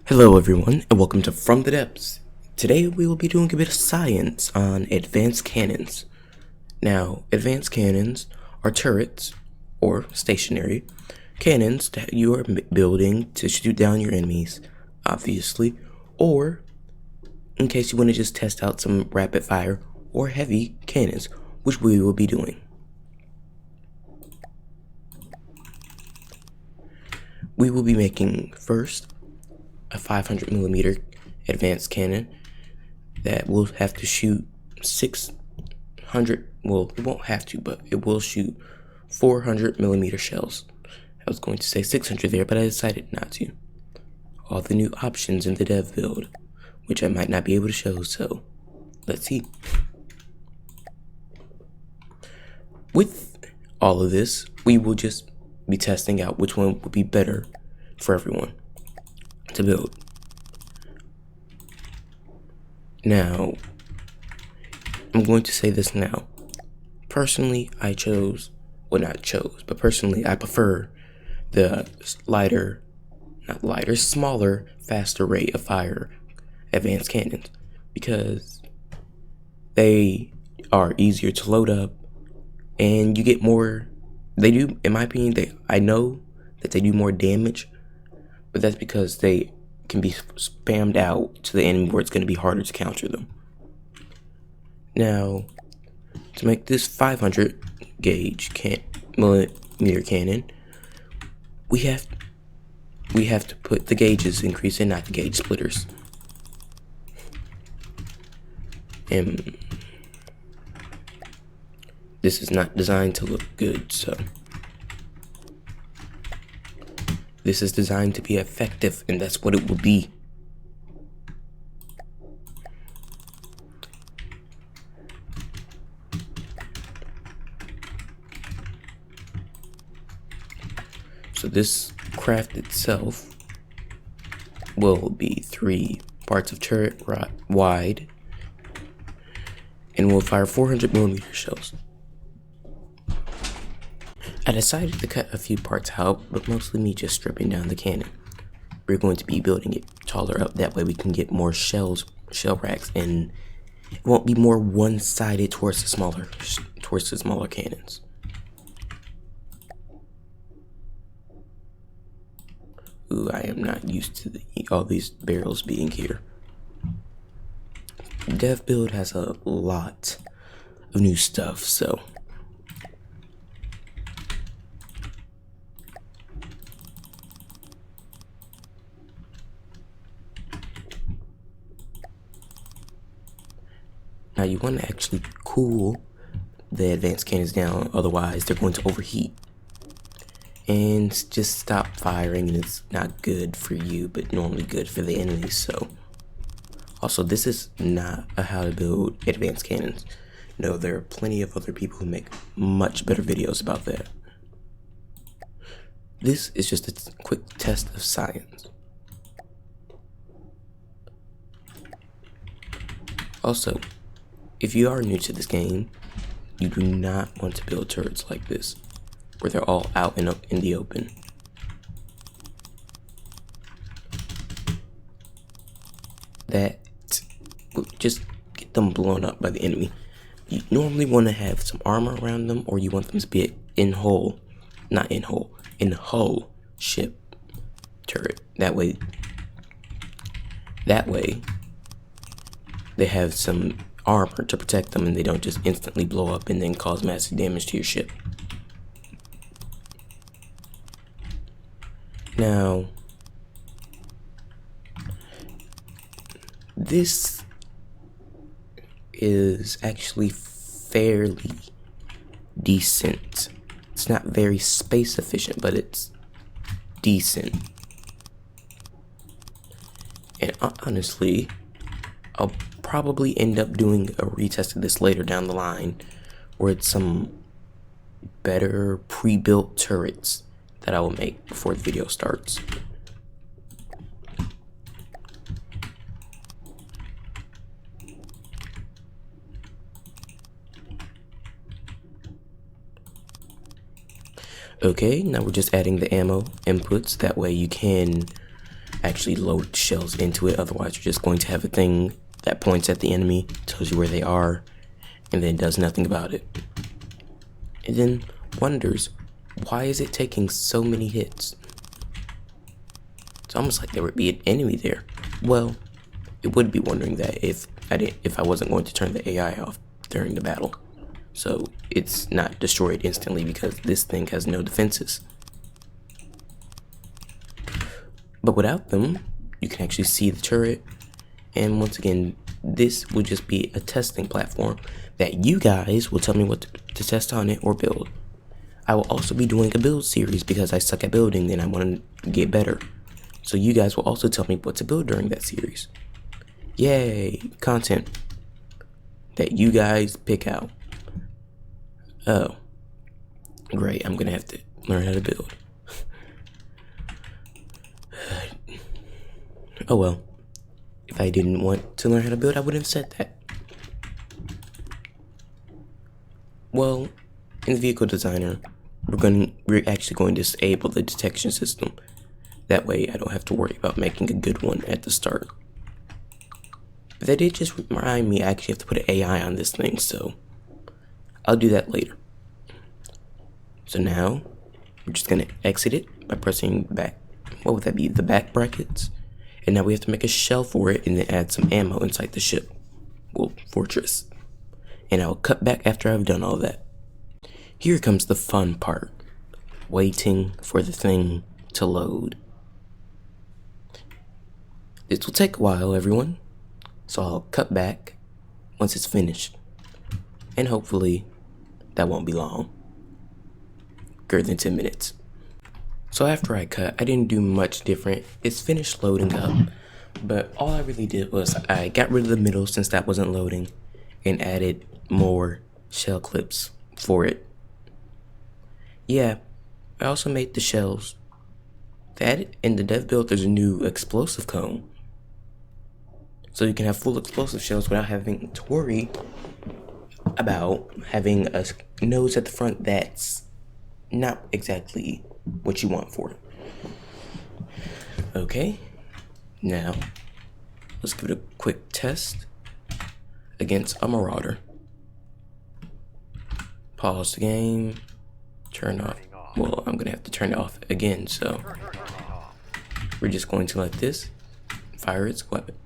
Hello everyone, and welcome to From the Depths. Today we will be doing a bit of science on advanced cannons. Now, advanced cannons are turrets, or stationary, cannons that you are building to shoot down your enemies, obviously, or in case you want to just test out some rapid fire or heavy cannons, which we will be doing. We will be making first a 500mm advanced cannon that will have to shoot 600, well, it won't have to, but it will shoot 400mm shells. I was going to say 600 there, but I decided not to. All the new options in the dev build, which I might not be able to show, so let's see. With all of this, we will just be testing out which one would be better for everyone to build. Now, I'm going to say this now. Personally, personally, I prefer the smaller, faster rate of fire advanced cannons because they are easier to load up and you get more. They do, in my opinion, I know that they do more damage, but that's because they can be spammed out to the enemy where it's going to be harder to counter them. Now, to make this 500 gauge millimeter cannon, we have to put the gauges increase in, not the gauge splitters. And this is not designed to look good, so this is designed to be effective, and that's what it will be. So this craft itself will be 3 parts of turret wide, and will fire 400mm shells. I decided to cut a few parts out, but mostly me just stripping down the cannon. We're going to be building it taller up, that way we can get more shell racks, and it won't be more one-sided towards the smaller cannons. Ooh, I am not used to all these barrels being here. Dev build has a lot of new stuff, so now you want to actually cool the advanced cannons down, otherwise they're going to overheat and just stop firing, and it's not good for you, but normally good for the enemy. So also, this is not a how to build advanced cannons. No, there are plenty of other people who make much better videos about that. This is just a quick test of science. Also, if you are new to this game, you do not want to build turrets like this, where they're all out in the open. That will just get them blown up by the enemy. You normally want to have some armor around them, or you want them to be in hull ship turret. That way they have some armor to protect them, and they don't just instantly blow up and then cause massive damage to your ship. Now, this is actually fairly decent. It's not very space efficient, but it's decent. And honestly, I'll probably end up doing a retest of this later down the line, where it's some better pre-built turrets that I will make before the video starts. Okay, now we're just adding the ammo inputs. That way you can actually load shells into it. Otherwise, you're just going to have a thing that points at the enemy, tells you where they are, and then does nothing about it. And then wonders, why is it taking so many hits? It's almost like there would be an enemy there. Well, it would be wondering that if I wasn't going to turn the AI off during the battle. So it's not destroyed instantly because this thing has no defenses. But without them, you can actually see the turret. And once again, this will just be a testing platform that you guys will tell me what to test on it or build. I will also be doing a build series because I suck at building and I want to get better. So you guys will also tell me what to build during that series. Yay, content that you guys pick out. Oh, great, I'm gonna have to learn how to build. Oh well, if I didn't want to learn how to build, I wouldn't have said that. Well, in the vehicle designer, we're actually going to disable the detection system. That way I don't have to worry about making a good one at the start. But that did just remind me I actually have to put an AI on this thing, so I'll do that later. So now, we're just gonna exit it by pressing back, what would that be, the back brackets? And now we have to make a shell for it and then add some ammo inside the ship. Well, fortress. And I'll cut back after I've done all that. Here comes the fun part. Waiting for the thing to load. This will take a while, everyone. So I'll cut back once it's finished. And hopefully, that won't be long. Greater than 10 minutes. So after I cut, I didn't do much different. It's finished loading up. But all I really did was I got rid of the middle since that wasn't loading and added more shell clips for it. Yeah, I also made the shells. In the dev build, there's a new explosive cone. So you can have full explosive shells without having to worry about having a nose at the front that's not exactly what you want for it. Okay, now let's give it a quick test against a Marauder. Pause the game, turn off. Well, I'm gonna have to turn it off again, so we're just going to let this fire its weapon.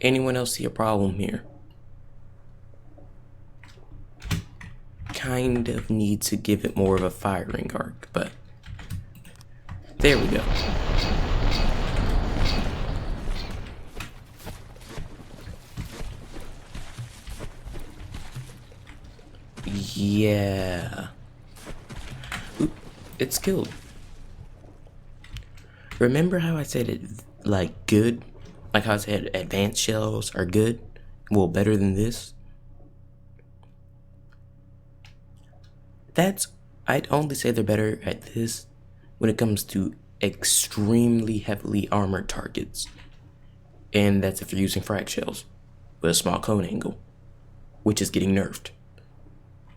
Anyone else see a problem here? Kind of need to give it more of a firing arc, but there we go. Yeah. Oop, it's killed. Remember how I said it like good? Like how I said advanced shells are good? Well, better than this? I'd only say they're better at this when it comes to extremely heavily armored targets. And that's if you're using frag shells with a small cone angle, which is getting nerfed.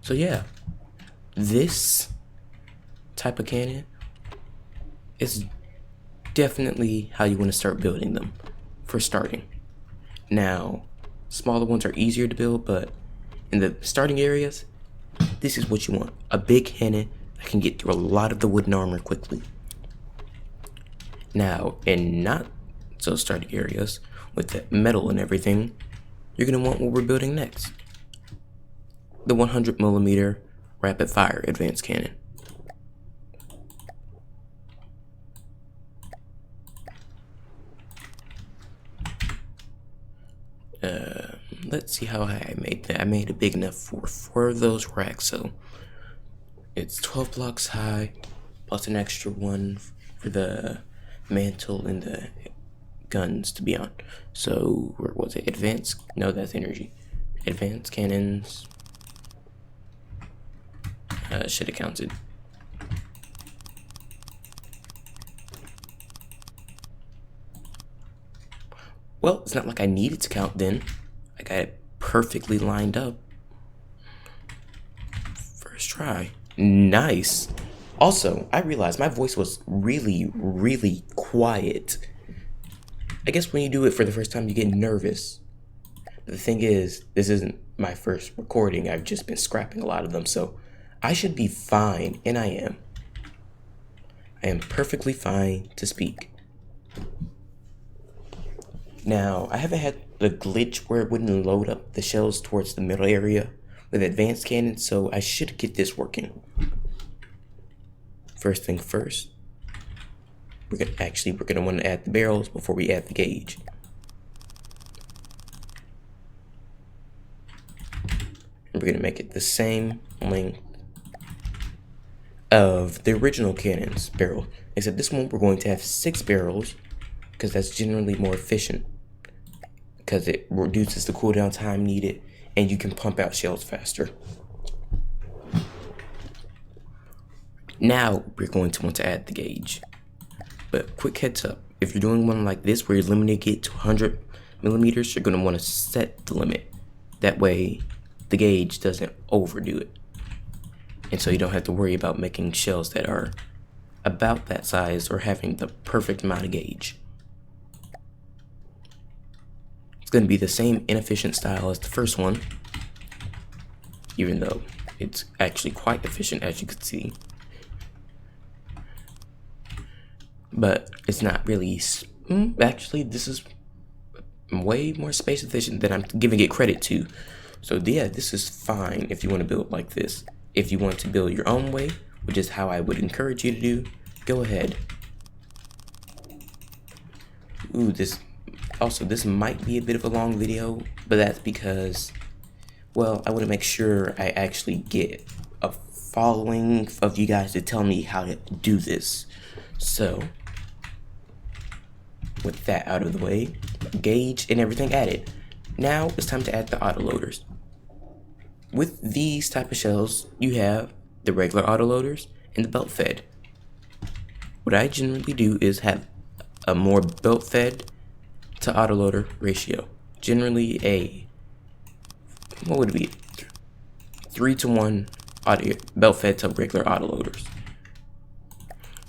So yeah, this type of cannon is definitely how you want to start building them for starting. Now, smaller ones are easier to build, but in the starting areas, this is what you want. A big cannon that can get through a lot of the wooden armor quickly. Now, in not so starting areas, with the metal and everything, you're going to want what we're building next. The 100mm rapid fire advanced cannon. Let's see how I made that. I made it big enough for 4 of those racks, so it's 12 blocks high, plus an extra one for the mantle and the guns to be on. So, where was it? Advanced? No, that's energy. Advanced cannons. Should have counted. Well, it's not like I needed to count then. I got it perfectly lined up. First try. Nice. Also, I realized my voice was really, really quiet. I guess when you do it for the first time, you get nervous. But the thing is, this isn't my first recording. I've just been scrapping a lot of them, so I should be fine, and I am. I am perfectly fine to speak. Now, I haven't had the glitch where it wouldn't load up the shells towards the middle area with advanced cannon, so I should get this working. First thing first, we're gonna want to add the barrels before we add the gauge. And we're gonna make it the same length of the original cannon's barrel, except this one we're going to have 6 barrels because that's generally more efficient, because it reduces the cooldown time needed and you can pump out shells faster. Now we're going to want to add the gauge. But quick heads up, if you're doing one like this where you're limiting it to 100 millimeters, you're going to want to set the limit. That way the gauge doesn't overdo it. And so you don't have to worry about making shells that are about that size or having the perfect amount of gauge. It's going to be the same inefficient style as the first one, even though it's actually quite efficient, as you can see. But it's not really, actually this is way more space efficient than I'm giving it credit to. So yeah, this is fine if you want to build like this. If you want to build your own way, which is how I would encourage you to do, go ahead. Ooh, this might be a bit of a long video, but that's because, well, I want to make sure I actually get a following of you guys to tell me how to do this. So, with that out of the way, gauge and everything added. Now it's time to add the autoloaders. With these type of shells, you have the regular autoloaders and the belt fed. What I generally do is have a more belt fed to autoloader ratio. Generally a, what would it be? 3-to-1 belt fed to regular autoloaders.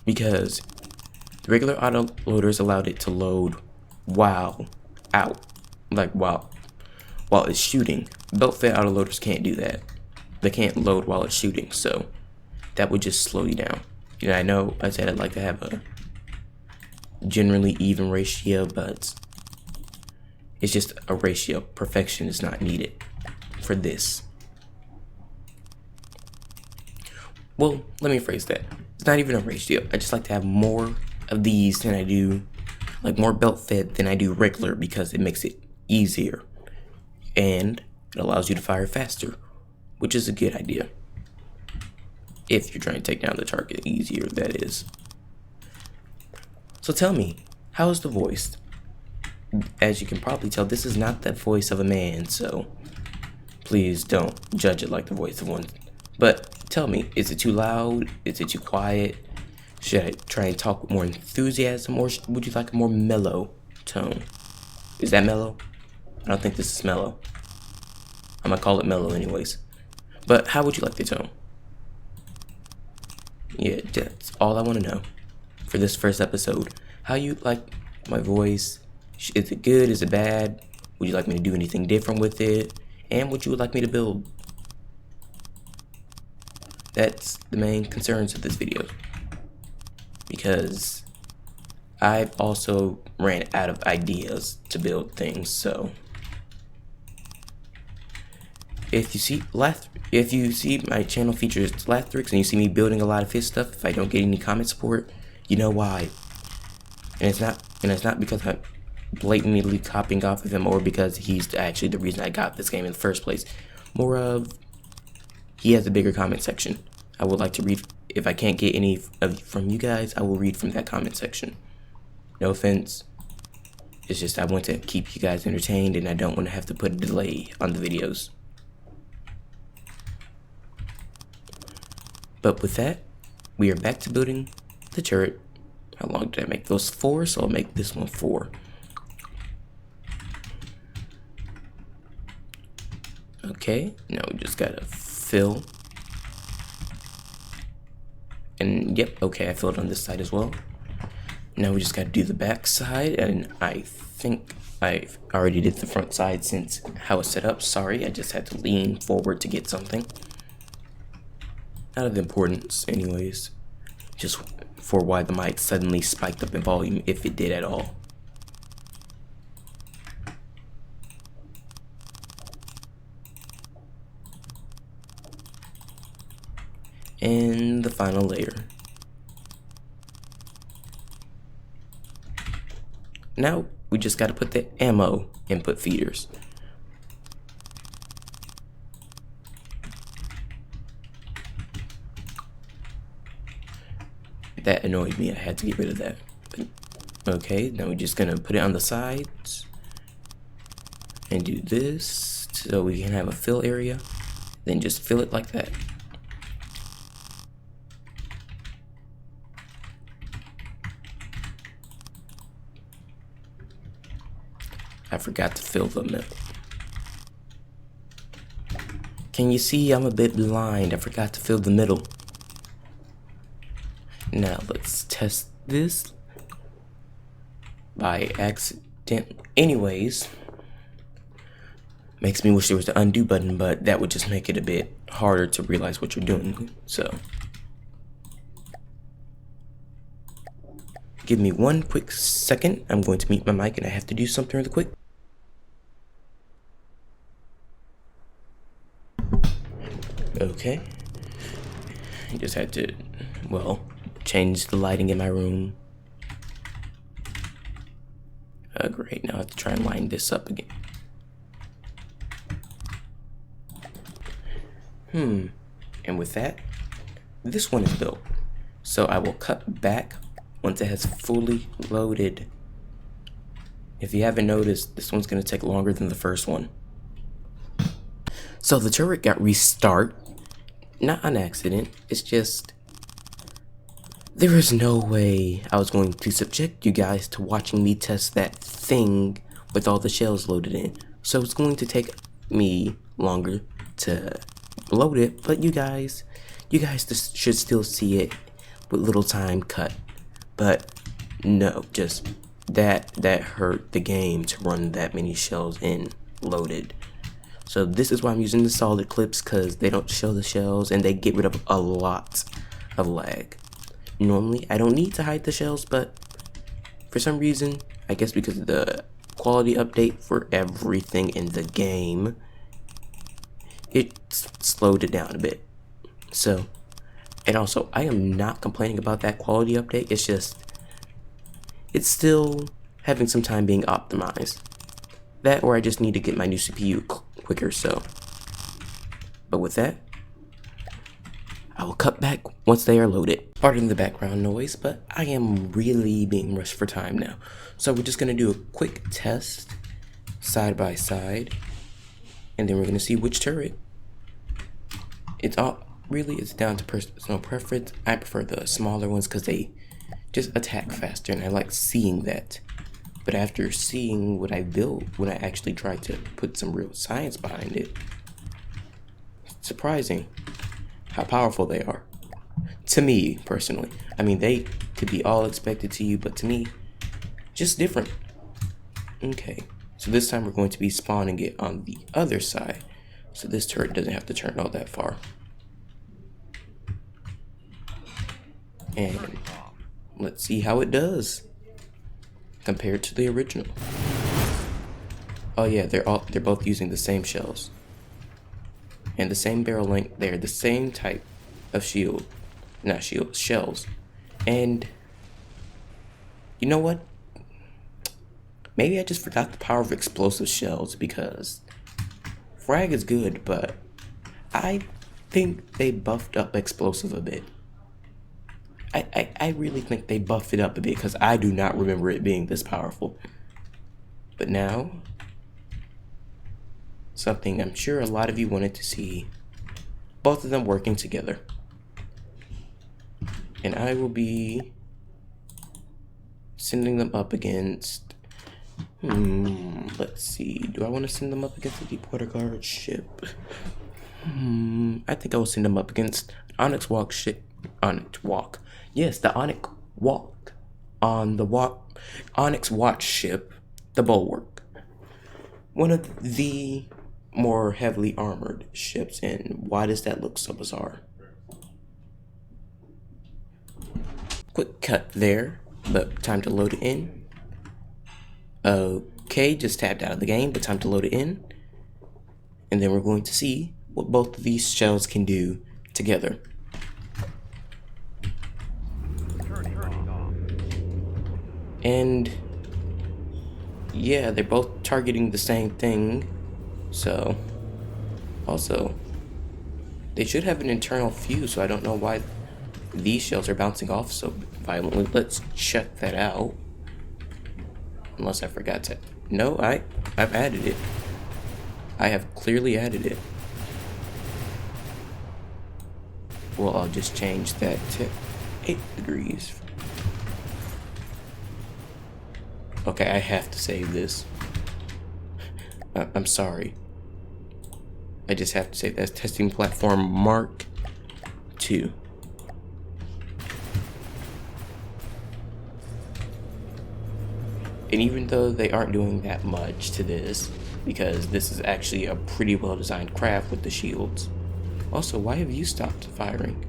Because the regular autoloaders allowed it to load while out, like while it's shooting. Belt fed autoloaders can't do that. They can't load while it's shooting, so that would just slow you down. You know, I know I said I'd like to have a generally even ratio, but it's just a ratio. Perfection is not needed for this. Well, let me phrase that. It's not even a ratio. I just like to have more of these than I do, like more belt fed than I do regular, because it makes it easier. And it allows you to fire faster, which is a good idea. If you're trying to take down the target easier, that is. So tell me, how is the voice? As you can probably tell, this is not the voice of a man, so please don't judge it like the voice of one. But tell me, is it too loud? Is it too quiet? Should I try and talk with more enthusiasm, or would you like a more mellow tone? Is that mellow? I don't think this is mellow. I'm gonna call it mellow anyways. But how would you like the tone? Yeah, that's all I want to know for this first episode. How you like my voice? Is it good? Is it bad? Would you like me to do anything different with it? And would you like me to build? That's the main concerns of this video, because I've also ran out of ideas to build things. So if you see my channel features Lathrix and you see me building a lot of his stuff, if I don't get any comment support, you know why. And it's not because I'm blatantly copying off of him, or because he's actually the reason I got this game in the first place. More of, he has a bigger comment section. I would like to read. If I can't get any from you guys, I will read from that comment section. No offense. It's just I want to keep you guys entertained, and I don't want to have to put a delay on the videos. But with that, we are back to building the turret. How long did I make those? 4, so I'll make this one 4. Okay, now we just gotta fill And yep, okay, I filled on this side as well. Now we just gotta do the back side, and I think I already did the front side since how it's set up. Sorry, I just had to lean forward to get something. Not of importance anyways. Just for why the mic suddenly spiked up in volume, if it did at all. And the final layer. Now we just gotta put the ammo input feeders. That annoyed me, I had to get rid of that. But, okay, now we're just gonna put it on the sides and do this so we can have a fill area, then just fill it like that. I forgot to fill the middle. Can you see I'm a bit blind? I forgot to fill the middle. Now let's test this by accident. Anyways, makes me wish there was the undo button, but that would just make it a bit harder to realize what you're doing. So give me one quick second. I'm going to mute my mic and I have to do something really quick. Okay. I just had to, well, change the lighting in my room. Great, now I have to try and line this up again. And with that, this one is built. So I will cut back once it has fully loaded. If you haven't noticed, this one's gonna take longer than the first one. So the turret got restart, not on accident, it's just, there is no way I was going to subject you guys to watching me test that thing with all the shells loaded in. So it's going to take me longer to load it, but you guys should still see it with little time cut. But no, just that hurt the game to run that many shells in loaded. So this is why I'm using the solid clips, because they don't show the shells and they get rid of a lot of lag. Normally I don't need to hide the shells, but for some reason, I guess because of the quality update for everything in the game, it slowed it down a bit. So, and also I am not complaining about that quality update, it's just, it's still having some time being optimized. That, or I just need to get my new CPU quicker, so. But with that, I will cut back once they are loaded. Pardon the background noise, but I am really being rushed for time now. So we're just gonna do a quick test, side by side, and then we're gonna see which turret. It's down to personal preference. I prefer the smaller ones because they just attack faster, and I like seeing that. But after seeing what I built, when I actually tried to put some real science behind it, it's surprising how powerful they are. To me, personally. I mean, they could be all expected to you, but to me, just different. Okay, so this time we're going to be spawning it on the other side, so this turret doesn't have to turn all that far. And let's see how it does compared to the original. Oh yeah, they're both using the same shells and the same barrel length. They're the same type of shells. And you know what? Maybe I just forgot the power of explosive shells, because frag is good, but I think they buffed up explosive a bit. I really think they buffed it up a bit, because I do not remember it being this powerful. But now, something I'm sure a lot of you wanted to see, both of them working together. And I will be sending them up against, let's see, do I want to send them up against a Deepwater Guard ship? I think I will send them up against Onyx Walk ship Onyx walk. Yes, the Onyx walk on the Onyx watch ship, the Bulwark. One of the more heavily armored ships, and why does that look so bizarre? Quick cut there, but time to load it in. Okay, just tapped out of the game, but time to load it in. And then we're going to see what both of these shells can do together. And yeah, they're both targeting the same thing. So also, they should have an internal fuse, so I don't know why these shells are bouncing off so violently. Let's check that out. Unless I forgot to. No, I've added it. I have clearly added it. Well, I'll just change that to 8 degrees. Okay, I have to save this. I'm sorry. I just have to save that. Testing platform Mark II. And even though they aren't doing that much to this, because this is actually a pretty well designed craft with the shields. Also, why have you stopped firing?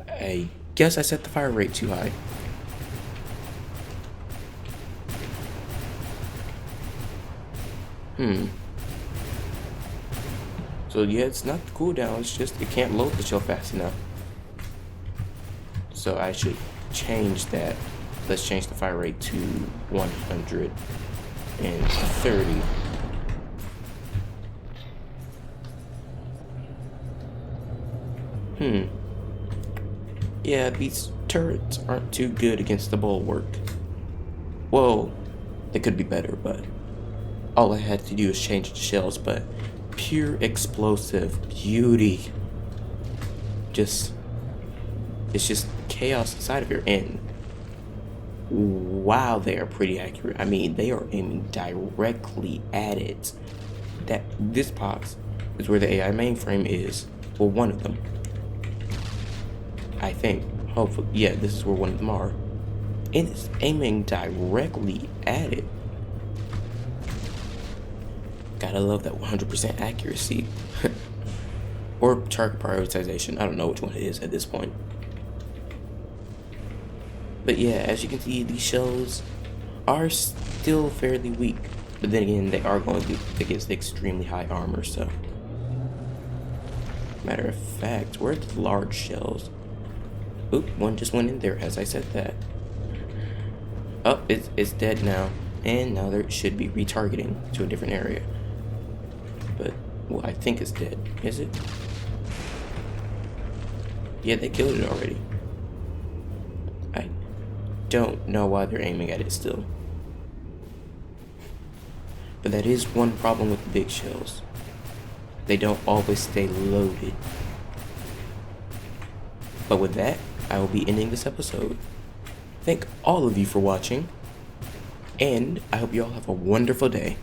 I guess I set the fire rate too high. So yeah, it's not the cooldown, it's just it can't load the shell fast enough. So I should change that. Let's change the fire rate to 130. Yeah, these turrets aren't too good against the Bulwark. Well, they could be better, but all I had to do is change the shells, but pure explosive beauty. It's just chaos inside of here, and wow, they are pretty accurate. I mean, they are aiming directly at it. This box is where the AI mainframe is. Well, one of them. I think. Hopefully. Yeah, this is where one of them are. And it's aiming directly at it. Gotta love that 100% accuracy. Or target prioritization. I don't know which one it is at this point. But yeah, as you can see, these shells are still fairly weak. But then again, they are going against the extremely high armor, so. Matter of fact, where are the large shells? Oop, one just went in there as I said that. Oh, it's dead now. And now there should be retargeting to a different area. But, well, I think it's dead. Is it? Yeah, they killed it already. I don't know why they're aiming at it still. But that is one problem with the big shells. They don't always stay loaded. But with that, I will be ending this episode. Thank all of you for watching, and I hope you all have a wonderful day.